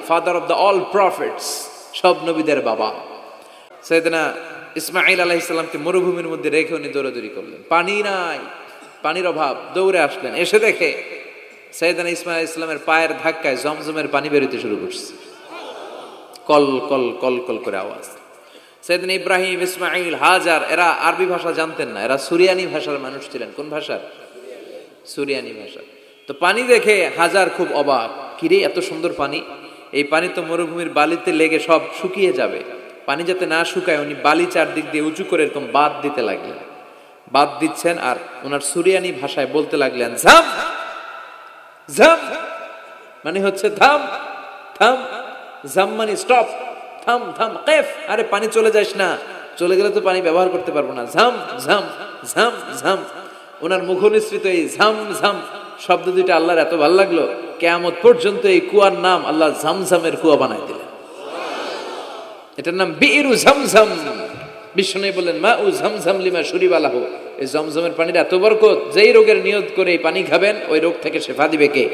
Father of the all prophets, সব নবীদের বাবা। সাইয়েদনা ইসমাঈল আলাইহিস সালামকে মরুভূমির মধ্যে রেখে উনি দৌড়াদৌড়ি করলেন, পানি নাই, পানির অভাব, দৌড়ে আসলেন। এসে দেখে সাইয়েদনা ইসমাঈল আলাইহিস সালামের পায়ের ধাক্কায় জমজমের পানি বেরোতে শুরু করছে, কল কল কল কল করে আওয়াজ। সাইয়েদনা ইব্রাহিম, ইসমাঈল, হাজার এরা আরবি ভাষা জানতেন না, এরা সুরিয়ানি ভাষার মানুষ ছিলেন। কোন ভাষার? সুরিয়ানি ভাষা। তো পানি দেখে হাজার খুব অবাক, কিরে এত সুন্দর পানি, এই পানি তো মরুভূমির বালিতে লেগে সব শুকিয়ে যাবে। পানি যাতে না শুকায় উনি বালি চারদিক দিয়ে উঁচু করে এরকম বাঁধ দিতে লাগলেন, বাঁধ দিচ্ছেন আর ওনার সুরিয়ানি ভাষায় বলতে লাগলেন ঝাম ঝাম, মানে হচ্ছে থাম থাম, ঝাম মানে স্টপ, থাম থাম, কেফ, আরে পানি চলে যাস না, চলে গেলে তো পানি ব্যবহার করতে পারবো না, ঝাম ঝাম ঝাম ঝাম। ওনার মুখ নিঃসৃত এই ঝাম ঝাম শব্দ দুইটা আল্লাহর এত ভালো লাগলো, কিয়ামত পর্যন্ত এই কুয়ার নাম আল্লাহ ঝামঝামের কুয়া বানাই দিলেন। এটার নাম বিইরু ঝমঝম। বিষ্ণু বললেন মা উ ঝমঝম লিমা শুরিবা লাহু, এই জমজমের পানির এত বরকত, যেই রোগের নিয়ত করে এই পানি খাবেন ওই রোগ থেকে শেফা দিবে কে?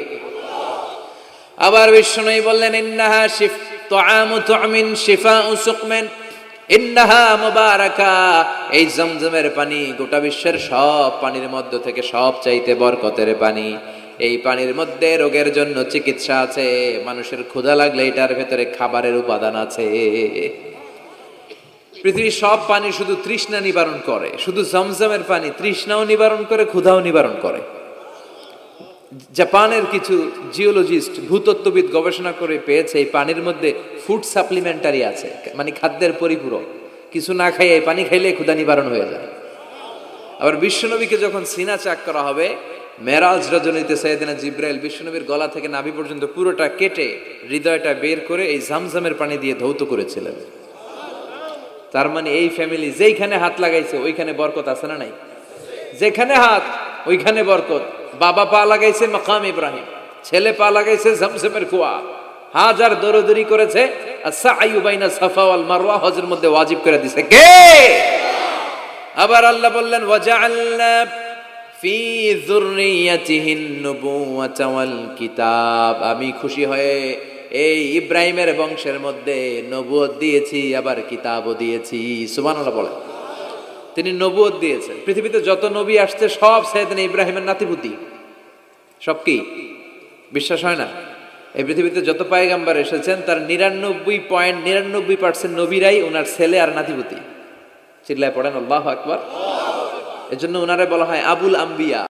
আবার বিষ্ণু বললেন ইন্নাহা শিফ তুআমু তুমিন শিফাউ সুকমিন ইন্নাহা মুবারাকা, এই জমজমের পানি গোটা বিশ্বের সব পানির মধ্য থেকে সব চাইতে বরকতের পানি। এই পানির মধ্যে রোগের জন্য চিকিৎসা আছে, মানুষের ক্ষুধা লাগলে এটার ভেতরে খাবারের উপাদান আছে। পৃথিবীর সব পানি শুধু তৃষ্ণা নিবারণ করে, শুধু জমজমের পানি তৃষ্ণাও নিবারণ করে, ক্ষুধাও নিবারণ করে। জাপানের কিছু জিওলজিস্ট, ভূতত্ত্ববিদ গবেষণা করে পেয়েছে এই পানির মধ্যে ফুড সাপ্লিমেন্টারি আছে, মানে খাদ্যের পরিপূরক। কিছু না খাইয়ে পানি খাইলে ক্ষুধা নিবারণ হয়ে যায়। আবার বিশ্বনবীকে যখন সিনা চাক করা হবে, মেরাজ রজনীতে সাইয়েদনা জিব্রাইল বিশ্বনবীর গলা থেকে নাভি পর্যন্ত পুরোটা কেটে হৃদয়টা বের করে এই জামজামের পানি দিয়ে ধৌত করেছিলেন। তার মানে এই ফ্যামিলি যেইখানে হাত লাগাইছে ওইখানে বরকত আছে না নাই? যেখানে হাত ওইখানে বরকত। বাবা পা লাগাইছে মাকাম ইব্রাহিম, ছেলে পা লাগাইছে জমজমের কুয়া, হাজার দৌড়াদৌড়ি করেছে, আস-সা'য়ু বাইনা সাফা ওয়াল মারওয়া হজের মধ্যে ওয়াজিব করে দিয়েছে কে? আবার আল্লাহ বললেন ওয়াজআলনা ফি যুররিয়াতিহিন নুবুওয়াতা ওয়াল কিতাব, আমি খুশি হয়ে এই ইব্রাহিমের বংশের মধ্যে নবুয়ত দিয়েছি, আবার কিতাবও দিয়েছি। সুবহানাল্লাহ বলেন। তিনি নবুয়ত দিয়েছেন। পৃথিবীতে যত নবী আসছে সব সাইয়েদনা ইব্রাহিমের নাতিপুতি। সব কি বিশ্বাস হয় না? এই পৃথিবীতে যত পয়গম্বর এসেছেন তার 99.99% নবীরাই ওনার ছেলে আর নাতিপুতি। চিল্লায় পড়েন আল্লাহু আকবার। এজন্য ওনারে বলা হয় আবুল আম্বিয়া।